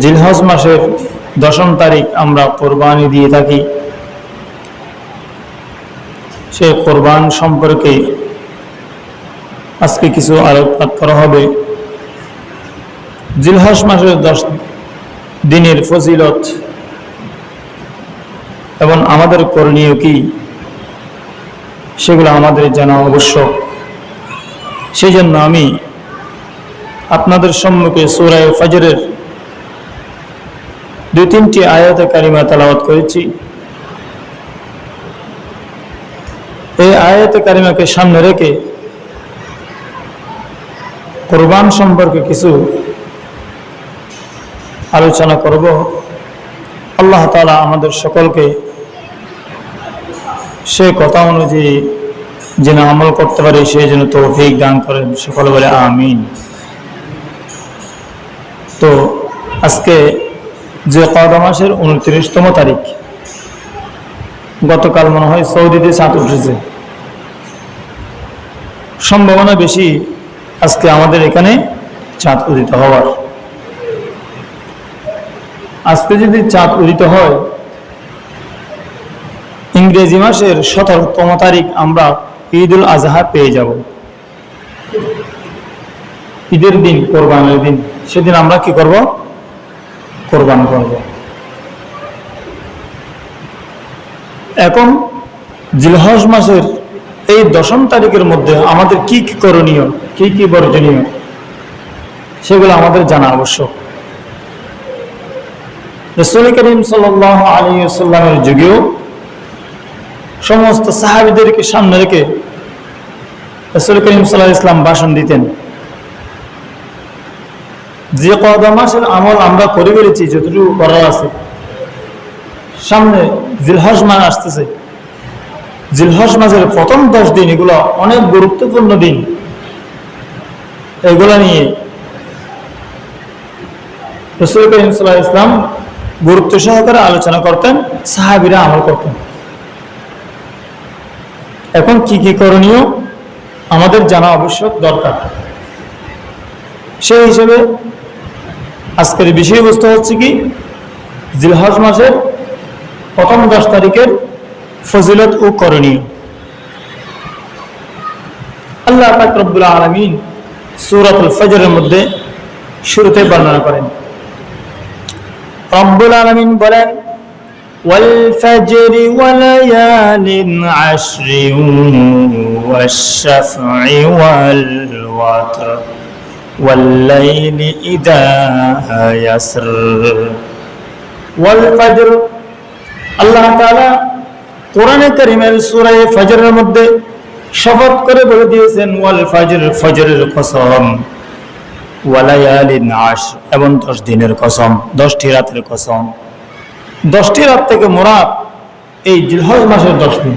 জিলহজ মাসের 10ম তারিখ আমরা কোরবানি দিয়ে থাকি। সে কোরবান সম্পর্কে আজকে কিছু আলোকপাত করা হবে। জিলহজ মাসের 10 দিনের ফজিলত এবং আমাদের করণীয় কি সেগুলো আমাদের জানা আবশ্যক। সেই জন্য আমি আপনাদের সম্মুখে সূরা ফজরের 2-3টি আয়াতে কারিমা তেলাওয়াত করেছি। এই আয়াতে কারিমাকে সামনে রেখে কোরবান সম্পর্কে কিছু আলোচনা করব। আল্লাহ তাআলা আমাদের সকলকে সে কথা অনুযায়ী যেন আমল করতে পারি সেই জন্য তৌফিক দান করেন। সকলে বলে আমিন। তো আজকে যে কদা মাসের 29তম তারিখ, গতকাল মনে হয় সৌদিতে চাঁদ উঠেছে, সম্ভাবনা বেশি আজকে আমাদের এখানে চাঁদ উদিত হওয়ার। আজকে যদি চাঁদ উদিত হয়, ইংরেজি মাসের 17তম তারিখ আমরা ঈদুল আজহা পেয়ে যাব। ঈদের দিন, কোরবানের দিন, সেদিন আমরা কি করব? কোরবান করব। এখন জিলহজ মাসের এই 10ম তারিখের মধ্যে আমাদের কি কি করণীয়, কি কি বর্জনীয়, সেগুলো আমাদের জানা আবশ্যক। রাসূল করিম সাল্লাল্লাহু আলাইহি ওয়াসাল্লামের যুগেও সমস্ত সাহাবীদেরকে সামনে রেখে রাসূল করিম সাল্লাল্লাহু আলাইহি ওয়াসাল্লাম ভাষণ দিতেন। যে কদা মাসের আমল আমরা করে ফেলেছি, যতটুকু করার আছে, সামনে জিলহজ মাস আসতেছে। জিলহজ মাসের প্রথম 10 দিন এগুলো অনেক গুরুত্বপূর্ণ দিন। এগুলো নিয়ে রাসূল করিম সাল্লাল্লাহু আলাইহি ওয়াসাল্লাম গুরুত্ব সহকারে আলোচনা করতেন, সাহাবীরা আমল করতেন। এখন কি কি করণীয় আমাদের জানা আবশ্যক, দরকার। সেই হিসেবে আজকের বিষয়বস্তু হচ্ছে কি, জিলহজ মাসের প্রথম 10 তারিখের ফজিলত ও করণীয়। আল্লাহ পাক রব্বুল আলামিন সূরাতুল ফজরের মধ্যে শুরুতে বর্ণনা করেন। রব্বুল আলামিন বলেন, ওয়াল ফাজরি ওয়ালায়ালিন আশরিন ওয়াশ-শাফঈ ওয়াল ওয়াতর ওয়াল-লাইলি ইযা ইয়াসর। ওয়াল ফজর, আল্লাহ তাআলা কোরআনে কারীমের সূরা ফজরের মধ্যে শপথ করে বলে দিয়েছেন, ওয়াল ফজর, ফজরের কসম, ওয়ালায়ালিন আশর, এবং 10 দিনের কসম, 10টি রাতের কসম। 10টি রাত থেকে মুরাদ এই জিলহজ মাসের 10 দিন।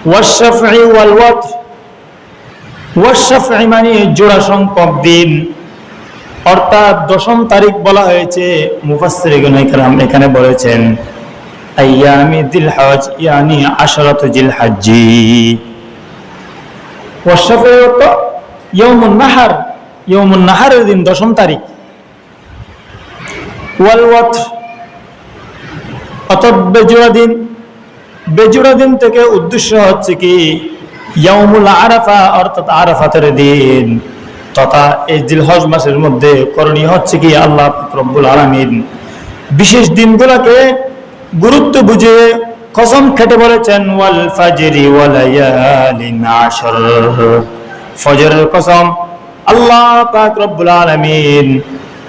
ওয়াশ-শাফঈ ওয়াল ওয়াতর, ওয়াশ-শাফঈ মানে জোড়া সংখ্যক দিন, অর্থাৎ 10ম তারিখ বলা হয়েছে। মুফাসসিরিন কিরাম এখানে বলেছেন আইয়ামি জিলহজ, ইয়ানি আশরাতু জিলহজ্জি। ওয়াশ-শাফঈ তো ইয়াউমুন নাহার, ইয়াউমুন নাহারের দিন 10ম তারিখ। ওয়াল ওয়াতর অর্থাৎ বেজোড়া দিন। বেজোড়া দিন থেকে উদ্দেশ্য হচ্ছে কি, ইয়াউমুল আরাফা অর্থাৎ আরাফাতের দিন। তথা এই জিলহজ মাসের মধ্যে করণীয় হচ্ছে কি, আল্লাহ রব্বুল আলামিন বিশেষ দিনগুলোকে গুরুত্ব বুঝে কসম খেটে বলেছেন, ওয়াল ফাজরি ওয়ালায়ালিন আশর, ফজরের কসম। আল্লাহ পাক রব্বুল আলামিন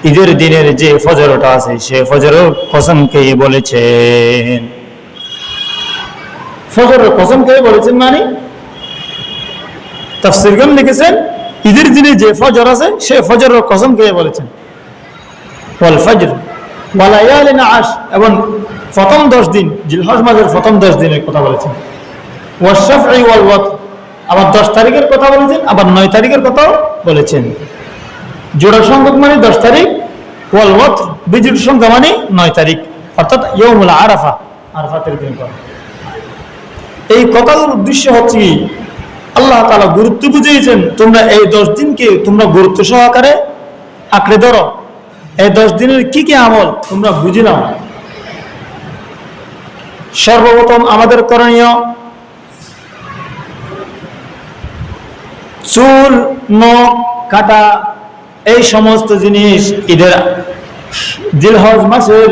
ঈদের দিনের যে ফজরটা আছে সে ফজরের কসম খেয়ে বলেছেন। ফজরের কসম খেয়ে বলেছেন মানে তাফসীরগণ লিখেছেন, ঈদের দিনে যে ফজর আছে সে ফজরের কসম খেয়ে বলেছেন। ওয়াল ফজর ওয়ালায়ালিন আশর, এবং প্রথম 10 দিন, জিলহজ মাসের প্রথম 10 দিনের কথা বলেছেন। ওয়াশ-শাফঈ ওয়াল ওয়াতর, আবার 10 তারিখের কথা বলেছেন, আবার 9 তারিখের কথাও বলেছেন। জোড়া সংখ্যক মানে 10 তারিখ, ওয়াল ওয়াতর বিজোড় সংখ্যা মানে 9 তারিখ, অর্থাৎ ইয়াউমুল আরাফা, আরাফাতের দিন। এই কথার উদ্দেশ্য হচ্ছে কি, আল্লাহ তাআলা গুরুত্ব বুঝিয়েছেন, তোমরা এই 10 দিনকে তোমরা গুরুত্ব সহকারে আঁকড়ে ধরো, এই 10 দিনের কি কি আমল তোমরা বুঝে নাও। সর্বপ্রথম আমাদের করণীয়, চুল নখ কাটা এই সমস্ত জিনিস ঈদের জিলহজ মাসের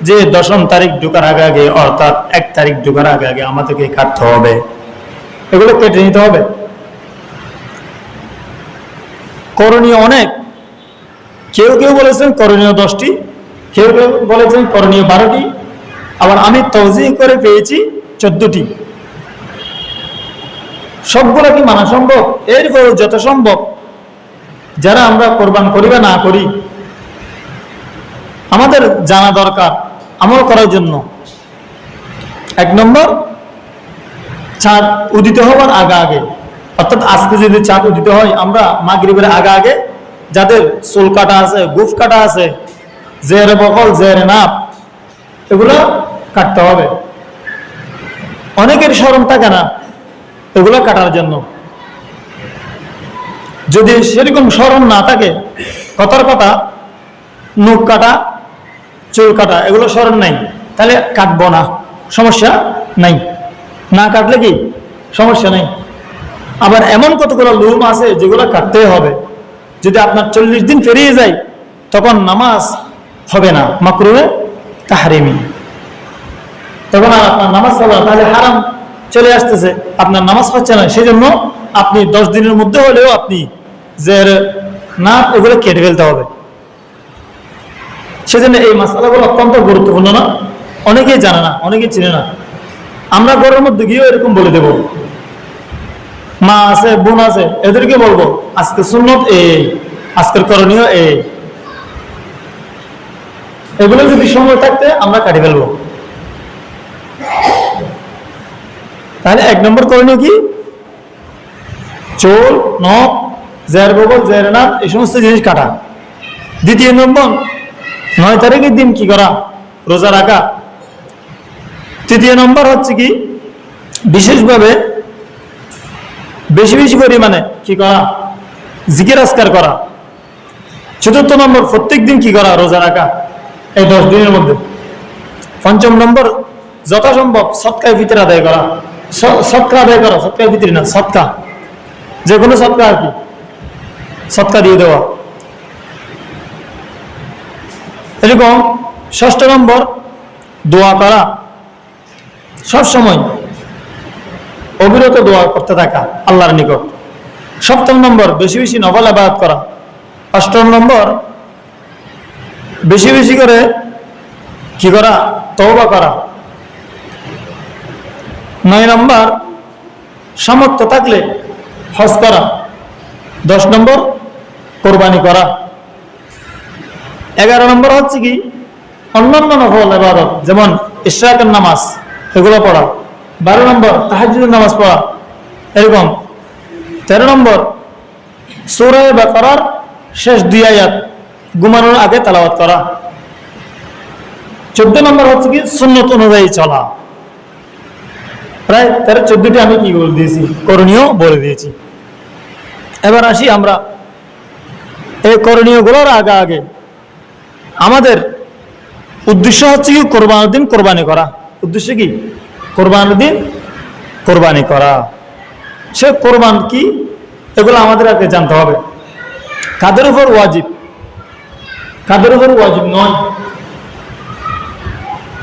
যে 10ম তারিখ ঢোকার আগে আগে অর্থাৎ 1 তারিখ ঢোকার আগে আগে আমাদেরকে কাটতে হবে, এগুলো কেটে নিতে হবে। করণীয় অনেক, কেউ কেউ বলেছেন করণীয় 10টি, কেউ কেউ বলেছেন করণীয় 12টি, আবার আমি তৌজিহ করে পেয়েছি 14টি। সবগুলো কি মানা সম্ভব? এরপর যত সম্ভব যারা আমরা কোরবান করি বা না করি, আমাদের জানা দরকার আমল করার জন্য। 1 নম্বর, চাঁদ উদিত হওয়ার আগে আগে, অর্থাৎ আজকে যদি চাঁদ উদিত হয়, আমরা মাগরিবের আগে আগে যাদের চুল কাটা আছে, গুফ কাটা আছে, জেরে বকল জেরে নাপ, এগুলো কাটতে হবে। অনেকের শরম থাকে না এগুলো কাটার জন্য। যদি সেরকম শরম না থাকে, কথার কথা নখ কাটা, চুল কাটা এগুলো শরম নাই, তাহলে কাটবো না, সমস্যা নাই, না কাটলে কি সমস্যা নাই। আবার এমন কতগুলো লুম আছে যেগুলো কাটতে হবে। যদি আপনার 40 দিন পেরিয়ে যায় তখন নামাজ হবে না, মাকরুহে তাহরিমি, তখন আর আপনার নামাজ হবে না, তাহলে হারাম চলে আসতেছে, আপনার নামাজ হচ্ছে না। সেই জন্য আপনি 10 দিনের মধ্যে হলেও আপনি যে না এগুলো কেটে ফেলতে হবে। সেজন্য এই মাসালাগুলো অত্যন্ত গুরুত্বপূর্ণ না, অনেকেই জানে না, অনেকেই চিনে না। আমরা ঘরের মধ্যে গিয়েও এরকম বলে দেব, মা আছে, বোন আছে, এদেরকে বলবো আজকে সুন্নত আজকের করণীয় এগুলো যদি সময় থাকতে আমরা কাটি ফেলবো। তাহলে 1 নম্বর করণীয় কি? চুল নখ জের বগল জের নাক এই সমস্ত জিনিস কাটা। 2 নম্বর, 9 তারিখের দিন কি করা? রোজা রাখা। 3 নম্বর হচ্ছে কি? বিশেষভাবে বেশি বেশি পরিমাণে কি করা? জিকির আজকার করা। 4 নম্বর, প্রত্যেক দিন কি করা? রোজা রাখা এই 10 দিনের মধ্যে। 5 নম্বর, যথাসম্ভব সদকায়ে ফিতর আদায় করা। সদকা আদায় করা, সদকায়ে ফিতর না, সদকা, যে কোনো সদকা আর কি, সদকা দিয়ে দেওয়া। এরকম 6 নম্বর, দোয়া করা, সব সময় অবিরত দোয়া করতে থাকা আল্লাহর নিকট। 7 নম্বর, বেশি বেশি নফল ইবাদত করা। 8 নম্বর, বেশি বেশি করে কি করা? তওবা করা। 9 নম্বর, সামর্থ্য থাকলে হজ করা। 10 নম্বর, কোরবানি করা। 11 নম্বর হচ্ছে কি? অন্যান্য নফল ইবাদত, যেমন ইশরাকের নামাজ এগুলো পড়া। 12 নম্বর, তাহাজ্জুদের নামাজ পড়া এরকম। 13 নম্বর, সূরা বাকারার শেষ 2 আয়াত ঘুমানোর আগে তেলাওয়াত করা। 14 নম্বর হচ্ছে কি? সুন্নত অনুযায়ী চলা। প্রায় 14টি আমি কি বলে দিয়েছি, করণীয় বলে দিয়েছি। এবার আসি আমরা এই করণীয়গুলোর আগে আগে আমাদের উদ্দেশ্য হচ্ছে কি? কোরবানির দিন কোরবানি করা। উদ্দেশ্য কি? কোরবানির দিন কোরবানি করা। সে কোরবান কি এগুলো আমাদের আগে জানতে হবে। কাদের উপর ওয়াজিব, কাদের উপর ওয়াজিব নয়,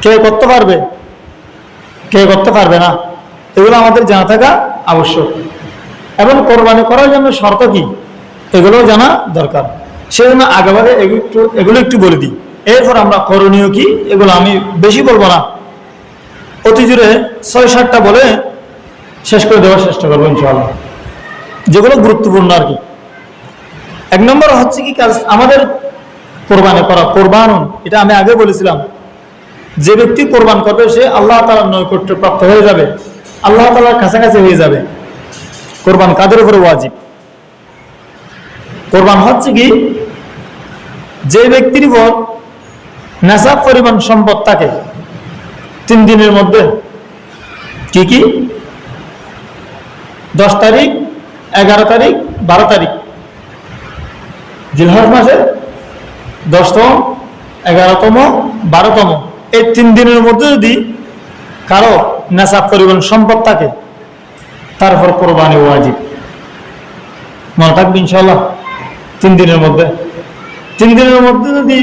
কে করতে পারবে, কে করতে পারবে না, এগুলো আমাদের জানা থাকা আবশ্যক। এবং কোরবানি করার জন্য শর্ত কি এগুলো জানা দরকার। সেজন্য আগেভাগে এগুলো একটু বলে দিই, এরপর আমরা করণীয় কি এগুলো আমি বেশি বলবো না, অতি জোরে 6-7টা বলে শেষ করে দেওয়ার চেষ্টা করবো ইনশাআল্লাহ, যেগুলো গুরুত্বপূর্ণ আর কি। 1 নম্বর হচ্ছে কি কাজ আমাদের কোরবানি করা। কোরবান, এটা আমি আগে বলেছিলাম, যে ব্যক্তি কোরবান করবে সে আল্লাহ তাআলার নৈকট্য প্রাপ্ত হয়ে যাবে, আল্লাহ তাআলার কাছাকাছি হয়ে যাবে। কোরবান কাদের উপর ওয়াজিব? কোরবান হচ্ছে কি? যে ব্যক্তির উপর নেশাব পরিমাণ সম্পদ থাকে 3 দিনের মধ্যে, কি কি? 10 তারিখ, 11 তারিখ, 12 তারিখ জিলহজ মাসে 10তম, 11তম, 12তম এই 3 দিনের মধ্যে যদি কারো নেশাব পরিমাণ সম্পদ থাকে তারপর কোরবানি ওয়াজিব। মনে থাকবে ইনশাআল্লাহ। 3 দিনের মধ্যে যদি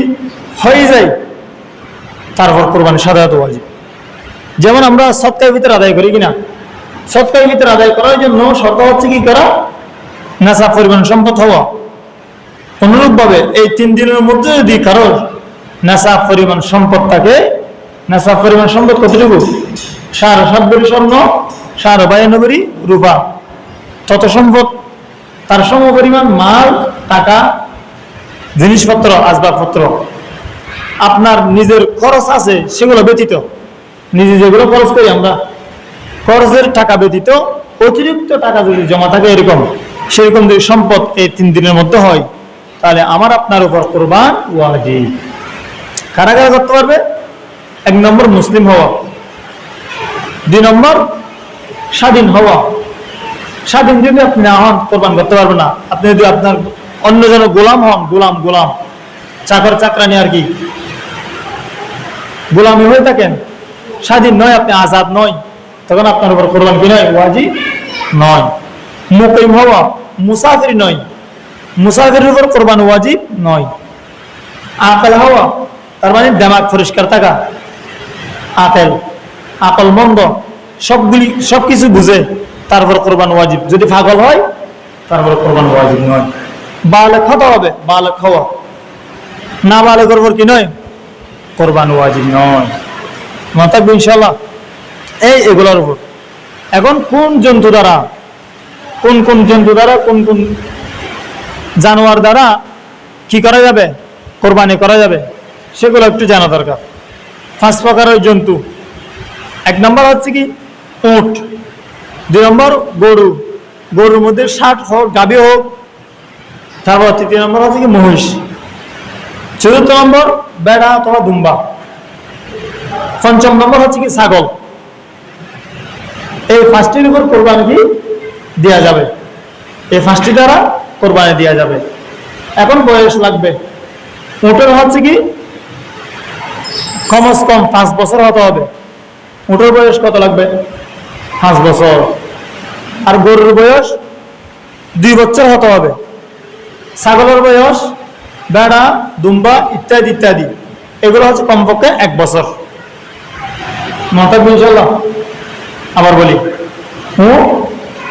হয়ে যায় তারপর কোরবানি সাধারণত ওয়াজিব। যেমন আমরা সদকায়ে ফিতর আদায় করি কিনা, সদকায়ে ফিতর আদায় করার জন্য শর্ত হচ্ছে কি করা, নেশাব পরিমাণ সম্পদ হওয়া। অনুরূপভাবে এই 3 দিনের মধ্যে যদি কারোর নেশাব পরিমাণ সম্পদ থাকে, নেশাব পরিমাণ সম্পদ কতটুকু, 7.5 ভরি স্বর্ণ, 92 ভরি রূপা, তত সম্পদ, তার সম পরিমাণ মাল, টাকা, জিনিসপত্র, আসবাবপত্র, আপনার নিজের খরচ আছে সেগুলো ব্যতীত, নিজে যেগুলো খরচ করি আমরা, খরচের টাকা ব্যতীত অতিরিক্ত টাকা যদি জমা থাকে এরকম, সেরকম যদি সম্পদ এই 3 দিনের মধ্যে হয় তাহলে আমার আপনার উপর কোরবান ওয়াজিব। কারা কারা করতে পারবে? 1 নম্বর মুসলিম হওয়া, 2 নম্বর স্বাধীন হওয়া। স্বাধীন যদি আপনি না হন কোরবান করতে পারবেন না। আপনি যদি আপনার অন্য জন গোলাম হন, গোলাম চাকর চাকরানি আর কি, গোলামি হয়ে থাকেন, স্বাধীন নয়, আপনি আজাদ নয়, তখন আপনার উপর কোরবান কি নয়, ওয়াজিব নয়। মুকিম হওয়া, মুসাফির নয়, মুসাফিরের উপর কোরবান ওয়াজিব নয়। আকেল হওয়া, তার মানে দিমাগ পরিষ্কার থাকা, আকলমন্দ, সবকিছু বুঝে তারপর কোরবান ওয়াজিব। যদি পাগল হয় তারপর কোরবান ওয়াজিব নয়। বালেগ হতে হবে, বালেগ হওয়া, না বালেগের উপর কি নয়, কোরবান ওয়াজিব নয়। মনে থাকবে ইনশাআল্লাহ এগুলোর উপর। এখন কোন জন্তু দ্বারা, কোন জানোয়ার দ্বারা কি করা যাবে, কোরবানি করা যাবে, সেগুলো একটু জানা দরকার। 5 প্রকারের জন্তু। 1 নম্বর হচ্ছে কি উট, 2 নম্বর গরু, গরুর মধ্যে ষাট হোক, গাভী হোক, তারপর 3 নম্বর হচ্ছে কি মহিষ, 4 নম্বর বেড়া অথবা দুম্বা, 5 নম্বর হচ্ছে কি ছাগল। এই 5টির উপর কোরবানি কি দেওয়া যাবে, এই 5টি দ্বারা কোরবানি দেওয়া যাবে। এখন বয়স লাগবে, উটের হচ্ছে কি কমস কম 5 বছর হতে হবে। উটের বয়স কত লাগবে, 5 বছর। আর গরুর বয়স 2 বছর হতে হবে। ছাগলের বয়স, বেড়া, দুম্বা ইত্যাদি ইত্যাদি, এগুলো হচ্ছে কমপক্ষে 1 বছর। মনে থাকবে ইনশাআল্লাহ। আবার বলি,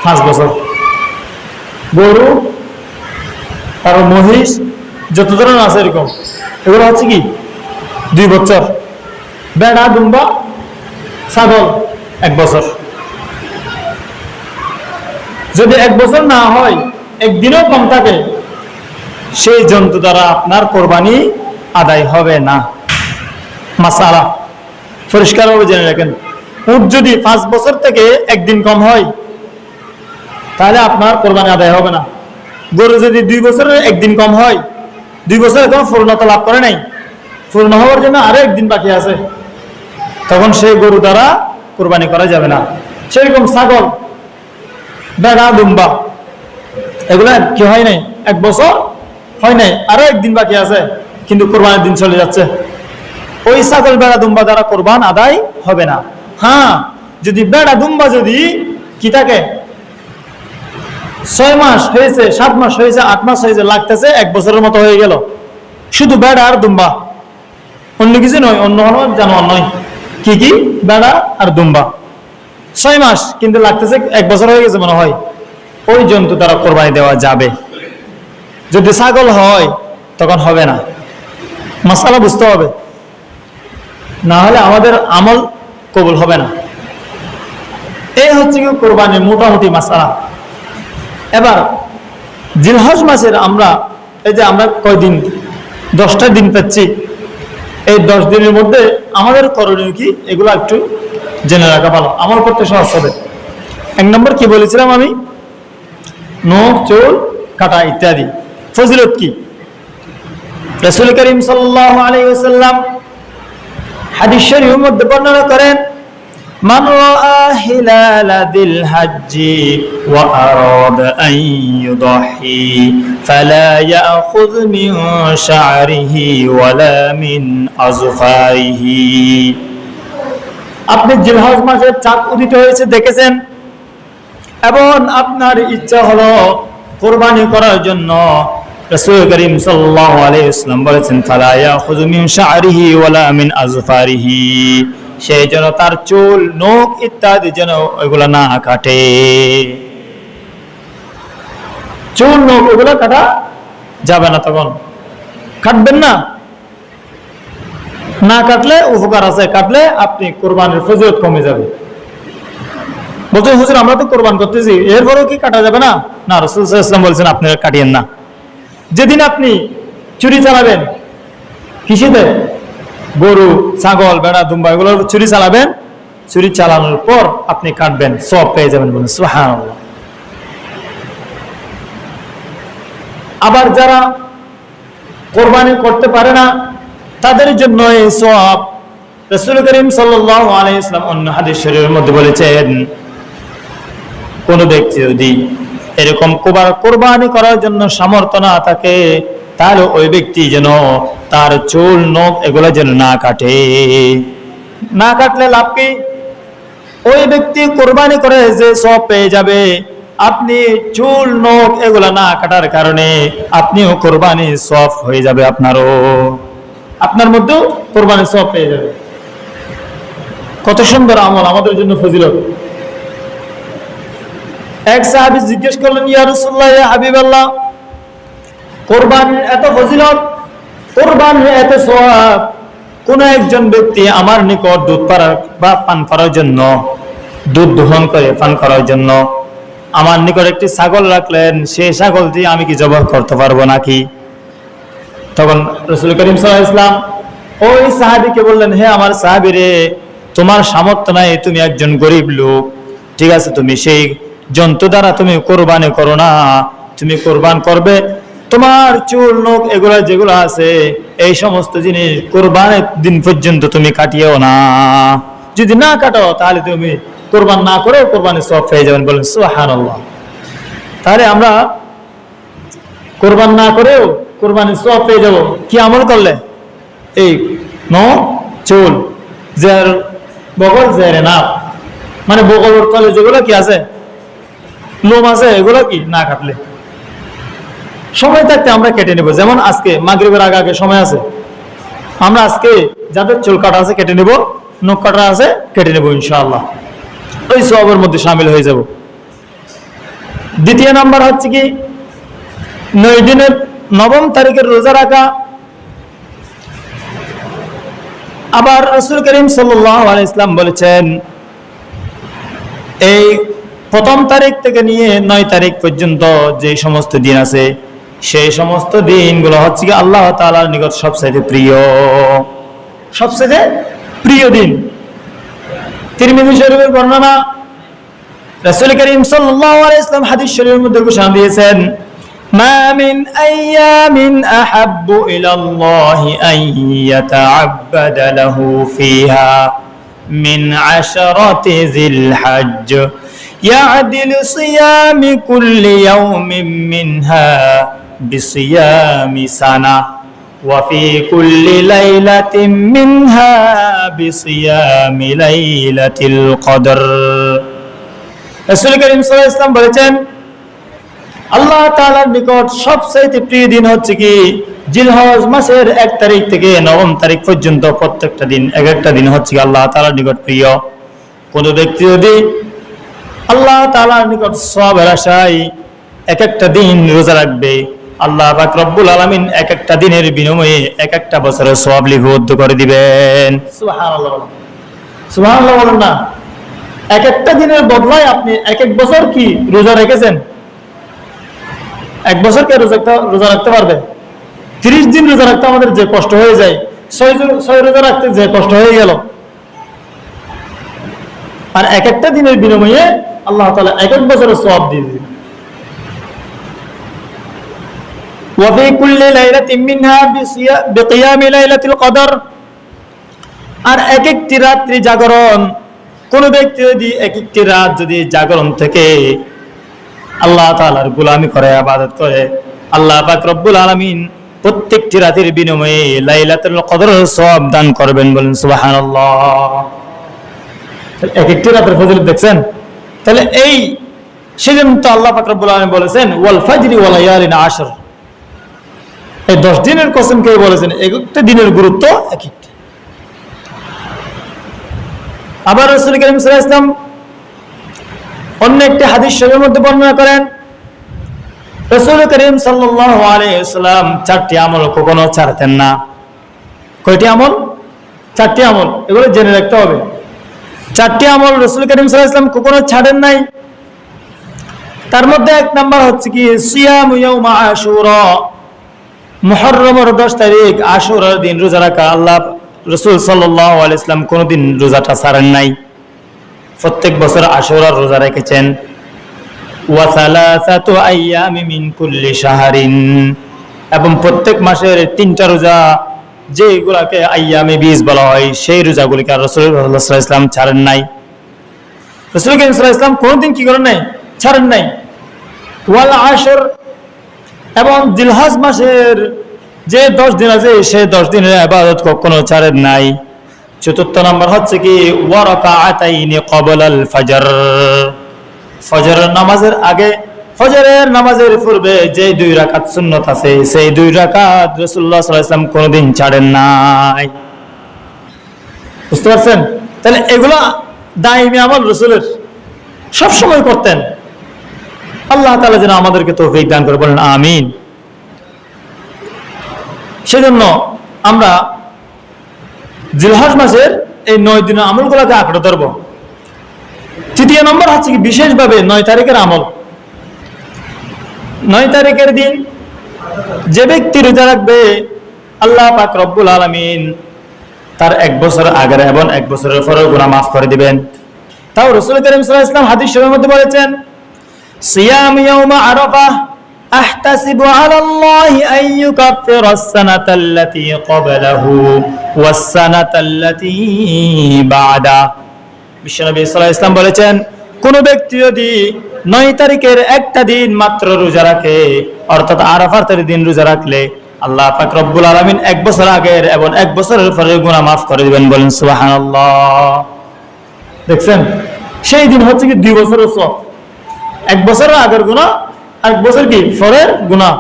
5 বছর, গরু, তারপর মহিষ, যত ধরনের আছে এরকম, এগুলো হচ্ছে কি 2 বছর। বেড়া, দুম্বা, ছাগল 1 বছর। যদি 1 বছর না হয়, একদিনও কম থাকে, সেই জন্তু দ্বারা আপনার কোরবানি আদায় হবে না। মাসালা পরিষ্কারভাবে জেনে রাখেন। উট যদি 5 বছর থেকে একদিন কম হয় তাহলে আপনার কোরবানি আদায় হবে না। গরু যদি 2 বছরের একদিন কম হয়, 2 বছর এখনো পূর্ণতা লাভ করে নাই, পূর্ণ হওয়ার জন্য আরো একদিন বাকি আছে, তখন সেই গরু দ্বারা কোরবানি করা যাবে না। সেরকম ছাগল, বেড়া, দুম্বা, এগুলা কি হয় নাই, 1 বছর হয় নাই, আরো একদিন বাকি আছে, কিন্তু কোরবানির দিন চলে যাচ্ছে, ওই ছাগল, বেড়া, দুম্বা দ্বারা কোরবান আদায় হবে না। হ্যাঁ, যদি বেড়া, দুম্বা যদি কি থাকে, 6 মাস হয়েছে, 7 মাস হয়েছে, 8 মাস হয়েছে, লাগতেছে 1 বছরের মতো হয়ে গেল, শুধু বেড়া আর দুম্বা, অন্য কিছু নয়, অন্য কোনো জানোয়ার নয়, কি বেড়া আর দুম্বা, 6 মাস কিন্তু লাগতেছে 1 বছর হয়ে গেছে মনে হয়, ওই জন্তু দ্বারা কোরবানি দেওয়া যাবে। যদি ছাগল হয় তখন হবে না। মাসালা বুঝতে হবে, না হলে আমাদের আমল কবুল হবে না। এই হচ্ছে কি কোরবানির মোটামুটি মাসালা। এবার জিলহজ মাসের আমরা কয়দিন, 10টা দিন পাচ্ছি। এই 10 দিনের মধ্যে আমাদের করণীয় কি, এগুলো একটু জেনে রাখা ভালো, আমল করতে সহজ হবে। 1 নম্বর কি বলেছিলাম আমি, নখ, চুল কাটা ইত্যাদি। ফজিলত কি, রাসূল করিম সাল্লাল্লাহু আলাইহি ওয়াসাল্লাম হাদিস শরীফের মধ্যে বর্ণনা করেন, মান রাআ হিলালা দিল হজ্জি ওয়া আরাদা আন ইউদহি ফালা ইয়াখুয মিন শা'রিহি ওয়ালা মিন আযফারিহি। আপনি জিলহজ মাসের চাঁদ উদিত হয়েছে দেখেছেন এবং আপনার ইচ্ছা হলো কুরবানি করার জন্য, রাসূল করিম সাল্লাল্লাহু আলাইহি ওয়াসাল্লাম বলেছেন ফালা ইয়াখুযু মিন শা'রিহি ওয়ালা মিন আযফারিহি, সেই যেন তার চুল নখ ইত্যাদি যেন ওইগুলা না কাটে। চুল নখ ওগুলো কাটা যাবে না, তখন কাটবেন না। না কাটলে উপকার আছে, কাটলে আপনি কোরবানির ফজিলত কমে যাবে। বলতে হুজুর আমরা তো কোরবান করতেছি, এরপরেও কি কাটা যাবে না? না, রাসূল সাল্লাল্লাহু আলাইহি ওয়াসাল্লাম বলেছেন আপনারা কাটিয়েন না। যেদিন আপনি চুরি চালাবেন, কৃষিতে গরু ছাগল ভেড়া দুম্বা এগুলো চুরি চালাবেন, চুরি চালানোর পর আপনি কাটবেন, সওয়াব পেয়ে যাবেন। বলেন সুবহানাল্লাহ। আবার যারা কোরবানি করতে পারে না তাদের জন্য এই সওয়াব। রাসূল করিম সাল্লাল্লাহু আলাইহি ওয়াসাল্লাম অন্য হাদিস শরীফের মধ্যে বলেছেন কোন ব্যক্তি যদি এরকম কোরবানি করার জন্য সামর্থ্য না থাকে তাহলে ওই ব্যক্তি যেন তার চুল নখ এগুলো যেন না কাটে। না কাটলে লাভ কি? ওই ব্যক্তি কোরবানি করে যে সওয়াব পেয়ে যাবে, আপনি চুল নখ এগুলা না কাটার কারণে আপনিও কোরবানি সওয়াব হয়ে যাবে, আপনার মধ্যেও কোরবানি সওয়াব পেয়ে যাবে। কত সুন্দর আমল, আমাদের জন্য ফজিলত। এক সাহাবী জিজ্ঞেস করলেন, ইয়া রাসূলুল্লাহ, ইয়া হাবিবাল্লাহ, কোরবানির এত ফজিলত, কোরবানির এত সওয়াব, কোন একজন ব্যক্তি আমার নিকট দুধ পান করার জন্য, দুধ দোহন করে পান করার জন্য আমার নিকট একটি ছাগল রাখলেন, সেই ছাগল দিয়ে আমি কি জবাই করতে পারবো নাকি? তখন রাসূল করিম সাল্লাল্লাহু আলাইহি ওয়াসাল্লাম ওই সাহাবীকে বললেন, হে আমার সাহাবী রে, তোমার সামর্থ্য নাই, তুমি একজন গরিব লোক, ঠিক আছে, তুমি সেই জন্তু দ্বারা তুমি কোরবানি করো না, তুমি কোরবান করবে তোমার চুল নখ এগুলা যেগুলো আছে এই সমস্ত জিনিস কোরবানির দিন পর্যন্ত তুমি কাটিও না। যদি না কাটো তাহলে তুমি কোরবান না করে কোরবানির সওয়াব পেয়ে যাবেন। বলেন সুবহানাল্লাহ। তাহলে আমরা কোরবান না করেও কোরবানির সওয়াব পেয়ে যাব কি আমল করলে? এই নখ চুল জের বগল জেরে না, মানে বগলের তলে যেগুলো কি আছে লোম আছে এগুলো কি না কাটলে, সময় থাকতে আমরা কেটে নেব। যেমন আজকে মাগরিবের আগে আগে সময় আছে, আমরা আজকে যাদের চুল কাটা আছে কেটে নেব, নখ কাটা আছে কেটে নেব, ইনশাআল্লাহ ওই সওয়াবের মধ্যে শামিল হয়ে যাব। দ্বিতীয় নাম্বার হচ্ছে কি 9 দিনের 9ম তারিখের রোজা রাখা। আবার রাসূল করিম সাল্লাল্লাহু আলাইহি ওয়াসাল্লাম বলেছেন এই 1ম তারিখ থেকে নিয়ে 9 তারিখ পর্যন্ত যে সমস্ত দিন আছে সেই সমস্ত দিনগুলো হচ্ছে কি আল্লাহ তাআলার নিকট সবচেয়ে প্রিয় দিন। তিরমিজি শরীফের বর্ণনা, রাসূল করিম সাল্লাল্লাহু আলাইহি ওয়াসাল্লাম হাদিস শরীফের মধ্যে ঘোষণা দিয়েছেন, মা মিন আইয়ামিন আহাব্বু ইলাল্লাহি আন ইয়াতাআব্বাদা লাহু ফিহা মিন আশরাতি যিল হজ্জ ইয়াদিলু সিয়ামি কুল্লি ইয়াউমিন মিনহা বিসিয়ামি সানা ওয়া ফি কুল্লি লাইলাতিন মিনহা বিসিয়ামি লাইলাতিল কদর। রাসূল করিম সাল্লাল্লাহু আলাইহি ওয়াসাল্লাম বলেছেন আল্লাহ তাআলার নিকট সবচেয়ে প্রিয় দিন হচ্ছে কি জিলহজ মাসের 1 তারিখ থেকে 9ম তারিখ পর্যন্ত প্রত্যেকটা দিন, এক একটা দিন হচ্ছে আল্লাহ তাআলার নিকট প্রিয়। কোন ব্যক্তি যদি আল্লাহ তাআলার নিকট সওয়াবের আশায় এক একটা দিন রোজা রাখবে, আল্লাহ পাক রব্বুল আলামিন এক একটা দিনের বিনিময়ে এক একটা বছরের সওয়াব লিপিবদ্ধ করে দিবেন। সুবহানাল্লাহ, সুবহানাল্লাহ বলেন না। এক একটা দিনের বদলায় আপনি এক এক বছর কি রোজা রেখেছেন, এক বছর কে রোজা রাখতে পারবে? 30 দিন রোজা রাখতে আমাদের যে কষ্ট হয়ে যায়, 6 রোজা রাখতে যে কষ্ট হয়ে গেল, আর এক একটা দিনের বিনিময়ে আল্লাহ তাআলা এক এক বছরের সওয়াব দিয়ে দিবেন। ওয়া ফি কুল্লি লাইলাতিন মিনহা বিকিয়ামি লাইলাতিল কদর, আর এক একটি রাত্রি জাগরণ কোন ব্যক্তি যদি এক একটি রাত যদি জাগরণ থেকে আল্লাহ তাআলার গোলামি করে, ইবাদত করে, আল্লাহ পাক রব্বুল আলামিন প্রত্যেকটি রাতের বিনিময়ে লাইলাতুল কদরের সওয়াব দান করবেন। বলেন সুবহানাল্লাহ। এক একটি রাতের ফজিলত দেখছেন? তাহলে এই সেজন্য তো আল্লাহ পাক রব্বুল আলামিন বলেছেন ওয়াল ফাজরি ওয়া লায়ালিন আশর, এই 10 দিনের কসম কে বলেছেন? একটা দিনের গুরুত্ব এক একটা। আবার রাসূল করিম সাল্লাল্লাহু আলাইহি ওয়াসাল্লাম অন্য একটি হাদিস শরীফের মধ্যে বর্ণনা করেন, রাসূল করিম সাল্লাল্লাহু আলাইহি ওয়াসাল্লাম 4টি আমল কখনো ছাড়তেন না। কয়টি আমল? 4টি আমল। এগুলো জেনে রাখতে হবে। 4টি আমল রাসূল করিম সাল্লাল্লাহু আলাইহি ওয়াসাল্লাম কখনো ছাড়েন নাই। তার মধ্যে এক নাম্বার হচ্ছে কি সিয়াম ইয়াউম আশুরা, মুহররমের 10 তারিখ আশুরার দিন রোজা রাখা। আল্লাহ রাসূল সাল্লাল্লাহু আলাইহি ওয়াসাল্লাম কোনদিন রোজাটা ছাড়েন নাই, প্রত্যেক বছর আশুরার রোজা রেখেছেন। ওয়া সালাসাতু আইয়ামি মিন কুল্লি শাহরিন, এবং প্রত্যেক মাসের 3টা রোজা যেগুলোকে আইয়ামে বীজ বলা হয়, সেই রোজাগুলিকে রাসূলুল্লাহ সাল্লাল্লাহু আলাইহি ওয়াসাল্লাম ছাড়েন নাই। রাসূল সাল্লাল্লাহু আলাইহি ওয়াসাল্লাম কোনদিন কি করেন নাই? ছাড়েন নাই। ওয়াল আশর, এবং জিলহজ মাসের যে 10 দিন আছে সেই 10 দিনের ইবাদত কখনো ছাড়েন নাই। 4th নাম্বার হচ্ছে কি ওয়া রাকাআতাইনি ক্বাবলাল ফজর, ফজরের নামাজের আগে, ফজরের নামাজের পূর্বে যে 2 রাকাত সুন্নাত আছে সেই 2 রাকাত রাসূলুল্লাহ সাল্লাল্লাহু আলাইহি ওয়াসাল্লাম কোনদিন ছাড়েন নাই। বুঝতে পারছেন? তাহলে এগুলা দায়মি আমল রাসূলের, সব সময় করতেন। আল্লাহ তাআলা যেন আমাদেরকে তৌফিক দান করে, বলেন আমিন। সেজন্য আমরা জিলহজ মাসের এই 9 দিনের আমলগুলোকে আঁকড়ে ধরব। 3য় নম্বর হচ্ছে কি বিশেষভাবে 9 তারিখের আমল। 9 তারিখের দিন যে ব্যক্তি রোজা রাখবে, আল্লাহ পাক রব্বুল আলামিন তার 1 বছর আগের এবং 1 বছরের পরের গুনাহ মাফ করে দিবেন। তাও রাসূল করিম সাল্লাল্লাহু আলাইহি ওয়াসাল্লাম হাদিস শরীফের মধ্যে বলেছেন সিয়াম ইয়াউম আরাফা আহতাসিবু আলাল্লাহি আন ইউকাফিরাস সানাতাল্লাতী ক্বাবলাহু ওয়াস সানাতাল্লাতী বা'দা। বিশ্বনবী সাল্লাল্লাহু আলাইহি ওয়াসাল্লাম বলেছেন, কোন ব্যক্তি যদি 9 তারিখের একটা দিন মাত্র রোজা রাখে, অর্থাৎ আরাফার দিন রোজা রাখলে আল্লাহ পাক রব্বুল আলামিন 1 বছর আগের এবং 1 বছরের পরের গুনাহ মাফ করে দিবেন। বলেন সুবহানাল্লাহ। দেখছেন? সেই দিন হচ্ছে কি 2 বছরের সওয়াব। 1 বছরের আগের গুনাহ আর 1 বছর কি পরের গুনাহ।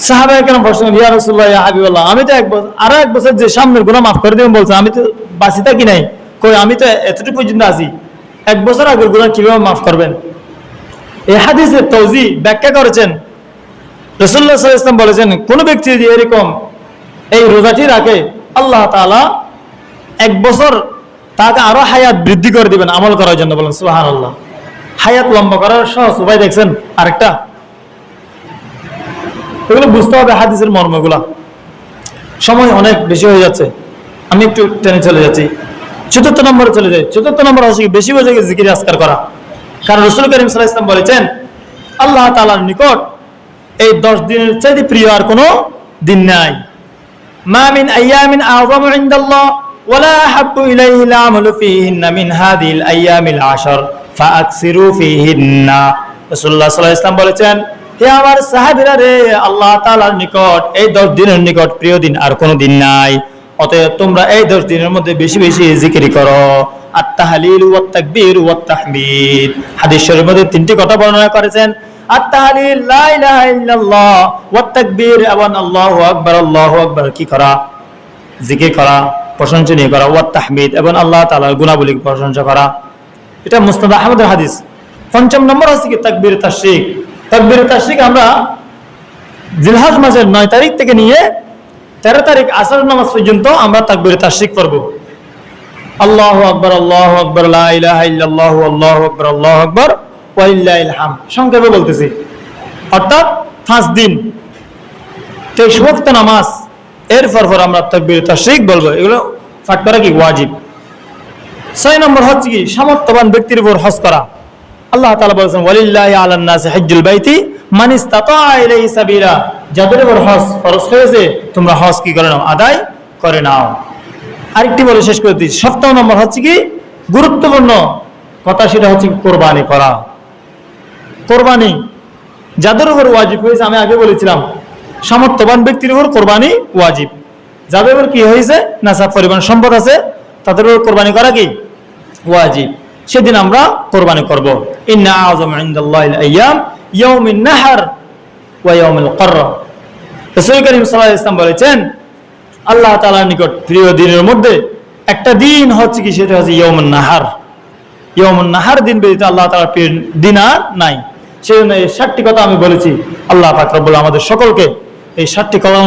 সাহাবায়ে কেরাম প্রশ্ন, ইয়া রাসূলুল্লাহ ইয়া হাবিবাল্লাহ, আমি তো 1 বছর আরো 1 বছর যে সামনের গুনাহ মাফ করে দিবেন বলছেন, আমি তো বাঁচি থাকি নাই, কই আমি তো এতটুকু পর্যন্ত আছি, 1 বছর আগের গুনাহ কিভাবে মাফ করবেন? এই হাদিসের তাওজি ব্যাখ্যা করেছেন রাসূলুল্লাহ সাল্লাল্লাহু আলাইহি ওয়াসাল্লাম বলেছেন, কোন ব্যক্তি যদি এরকম এই রোজাটি রাখে, আল্লাহ তাআলা 1 বছর তাকে আরো হায়াত বৃদ্ধি করে দিবেন আমল করার জন্য। বলেন সুবহানাল্লাহ। হায়াত লম্বা করার সহজ উপায় দেখছেন আরেকটা? এগুলো বুঝতে হবে হাদিসের মর্মগুলা। সময় অনেক বেশি হয়ে যাচ্ছে, আমি একটু টেনে চলে যাচ্ছি। 4th নম্বরে চলে যাই। 4th নম্বর হচ্ছে বেশি বেশি জিকির আজকার করা। কারণ রাসূল করিম সাল্লাল্লাহু আলাইহি ওয়াসাল্লাম বলেছেন, আল্লাহ তাআলার নিকট এই 10 দিনের চাইতে প্রিয় আর কোনো দিন নাই। মা মিন আইয়ামিন আযামু ইনদাল্লাহ ওয়ালা আহাব্বু ইলাইহি আল-আমালু ফীহিন্না মিন হাযিহিল আইয়ামিল 10 ফাআকসিরু ফীহিন্না। রাসূলুল্লাহ সাল্লাল্লাহু আলাইহি ওয়াসাল্লাম বলেছেন, হে আমার সাহাবীরা রে, আল্লাহ তাআলার নিকট এই 10 দিনের নিকট প্রিয় দিন আর কোনো দিন নাই। অতএব তোমরা এই 10 দিনের মধ্যে বেশি বেশি জিকির করো। আত-তাহলিল ওয়াত তাকবীর ওয়াত তাহমিদ। হাদিস শরীফের মধ্যে 3টি কথা বর্ণনা করেছেন, আত-তাহলিল লা ইলাহা ইল্লাল্লাহ, ওয়াত তাকবীর এবং আল্লাহু আকবার কি করা? জিকির করা, প্রশংসনীয় করা, ওয়াত তাহমিদ এবং আল্লাহ তাআলার গুণাবলী প্রশংসা করা। এটা মুসনাদ আহমদের হাদিস। 5ম নম্বর হচ্ছে কি তাকবীর তাশরিক। তাকবীর তাশরিক আমরা জিলহজ মাসের 9 তারিখ থেকে নিয়ে 13 তারিখ আসর নামাজ পর্যন্ত আমরা তাকবীর তাশরিক করব। আল্লাহু আকবার লা ইলাহা ইল্লাল্লাহু আল্লাহু আকবার ওয়ালিল্লাহিল হামদ সংক্ষেপে বলতেছি। অর্থাৎ 5 দিন 23 ওয়াক্ত নামাজ, এরপর আমরা তাকবীর তাশরিক বলবো। এগুলো পাঠ করা কি ওয়াজিব। 6 নম্বর হচ্ছে কি সামর্থ্যবান ব্যক্তির উপর হজ করা। আল্লাহ তাআলা বলেছেন, ওয়ালিল্লাহি আলান নাসি হজ্জুল বাইতি মান ইসতাতা ইলাইহি সাবিলা। যাদের উপর হজ ফরজ হয়েছে তোমরা হজ কি করে নাও? আদায় করে নাও। আরেকটি বলে শেষ করে দিচ্ছি, 7 নম্বর হচ্ছে কি গুরুত্বপূর্ণ কথা, সেটা হচ্ছে কোরবানি করা। কোরবানি যাদের উপর ওয়াজিব হয়েছে, আমি আগে বলেছিলাম সামর্থ্যবান ব্যক্তির উপর কোরবানি ওয়াজিব। যাদের উপর কি হয়েছে নাসাব পরিমাণ সম্পদ আছে, তাদের উপর কোরবানি করা কি ওয়াজিব। সেদিন আমরা কোরবানি করব। ইন্না আযম ইনদাল্লাহিল আইয়াম ইয়াউমিন নাহর ওয়া ইয়াউমুল করর। রাসূল করিম সাল্লাল্লাহু আলাইহি ওয়াসাল্লাম বলেছেন, আল্লাহ তাআলার নিকট প্রিয় দিনের মধ্যে একটা দিন হচ্ছে কি, সেটা হচ্ছে ইয়াউমুন নাহার। ইয়াউমুন নাহার দিন ব্যতীত আল্লাহ তাআলার প্রিয় দিন আর নাই। সেই জন্য এই 7টি কথা আমি বলেছি। আল্লাহ পাক রব্বুল আমাদের সকলকে এই 7টি কথা